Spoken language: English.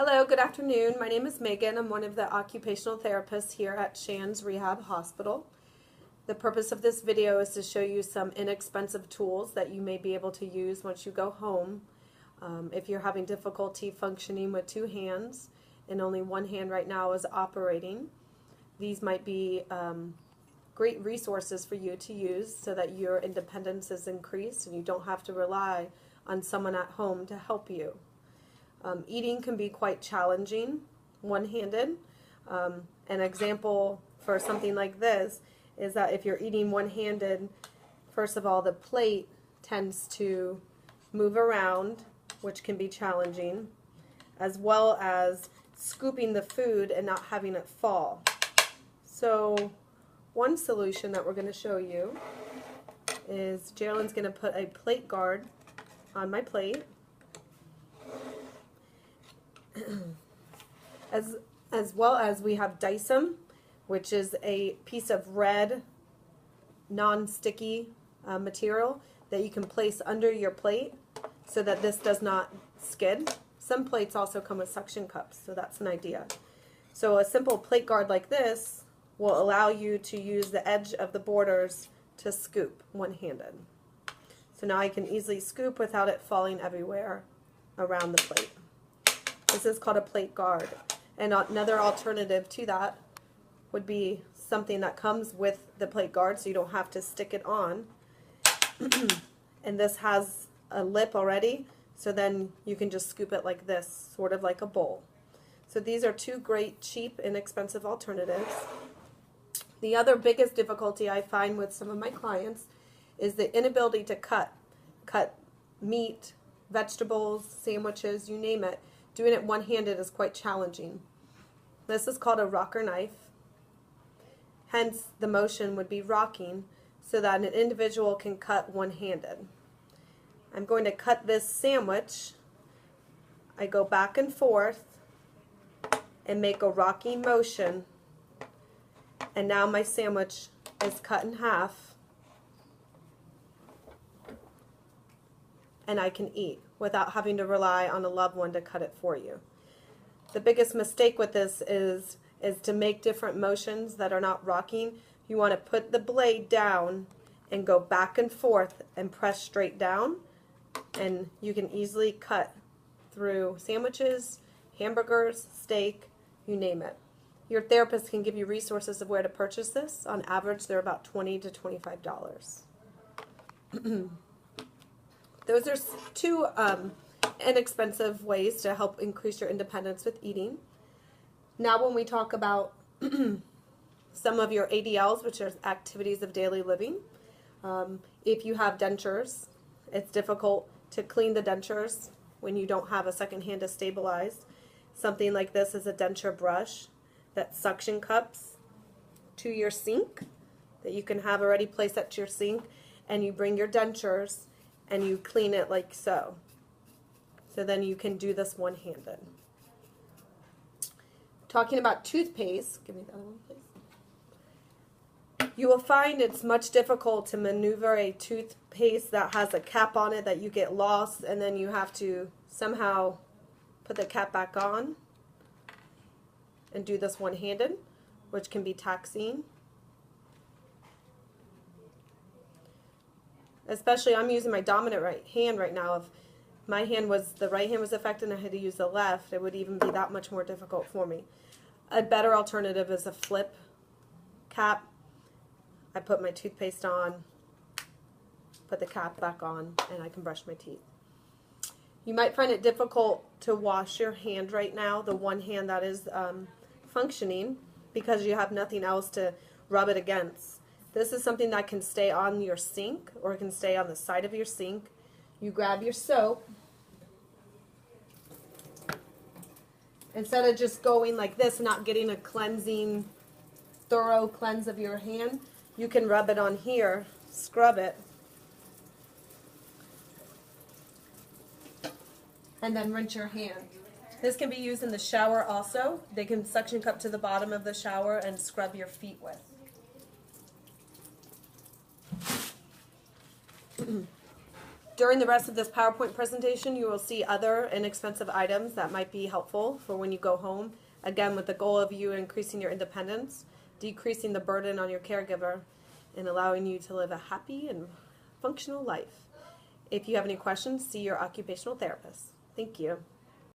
Hello, good afternoon. My name is Megan. I'm one of the occupational therapists here at Shands Rehab Hospital. The purpose of this video is to show you some inexpensive tools that you may be able to use once you go home. If you're having difficulty functioning with two hands and only one hand right now is operating, these might be great resources for you to use so that your independence is increased and you don't have to rely on someone at home to help you. Eating can be quite challenging one-handed. An example for something like this is that if you're eating one-handed, first of all, the plate tends to move around, which can be challenging, as well as scooping the food and not having it fall. So one solution that we're going to show you is Geraldine's going to put a plate guard on my plate. As well as we have Dyson, which is a piece of red non-sticky material that you can place under your plate so that this does not skid. Some plates also come with suction cups, so that's an idea. So a simple plate guard like this will allow you to use the edge of the borders to scoop one-handed. So now I can easily scoop without it falling everywhere around the plate. This is called a plate guard. And another alternative to that would be something that comes with the plate guard so you don't have to stick it on. And this has a lip already, so then you can just scoop it like this, sort of like a bowl. So these are two great, cheap, inexpensive alternatives. The other biggest difficulty I find with some of my clients is the inability to cut meat, vegetables, sandwiches, you name it. Doing it one-handed is quite challenging. This is called a rocker knife. Hence, the motion would be rocking so that an individual can cut one-handed. I'm going to cut this sandwich. I go back and forth and make a rocking motion. And now my sandwich is cut in half. And I can eat without having to rely on a loved one to cut it for you. The biggest mistake with this is to make different motions that are not rocking. You want to put the blade down and go back and forth and press straight down, and you can easily cut through sandwiches, hamburgers, steak, you name it. Your therapist can give you resources of where to purchase this. On average, they're about $20 to $25. Those are two inexpensive ways to help increase your independence with eating. Now when we talk about some of your ADLs, which are activities of daily living, if you have dentures, it's difficult to clean the dentures when you don't have a second hand to stabilize. Something like this is a denture brush that suction cups to your sink that you can have already placed at your sink, and you bring your dentures and you clean it like so. So then you can do this one-handed. Talking about toothpaste, give me the other one, please. You will find it's much difficult to maneuver a toothpaste that has a cap on it that you get lost, and then you have to somehow put the cap back on and do this one-handed, which can be taxing. Especially, I'm using my dominant right hand right now. If the right hand was affected and I had to use the left, it would even be that much more difficult for me. A better alternative is a flip cap. I put my toothpaste on, put the cap back on, and I can brush my teeth. You might find it difficult to wash your hand right now, the one hand that is functioning, because you have nothing else to rub it against. This is something that can stay on your sink, or it can stay on the side of your sink. You grab your soap. Instead of just going like this and not getting a cleansing, thorough cleanse of your hand, you can rub it on here, scrub it, and then rinse your hand. This can be used in the shower also. They can suction cup to the bottom of the shower and scrub your feet with. During the rest of this PowerPoint presentation, you will see other inexpensive items that might be helpful for when you go home. Again, with the goal of you increasing your independence, decreasing the burden on your caregiver, and allowing you to live a happy and functional life. If you have any questions, see your occupational therapist. Thank you.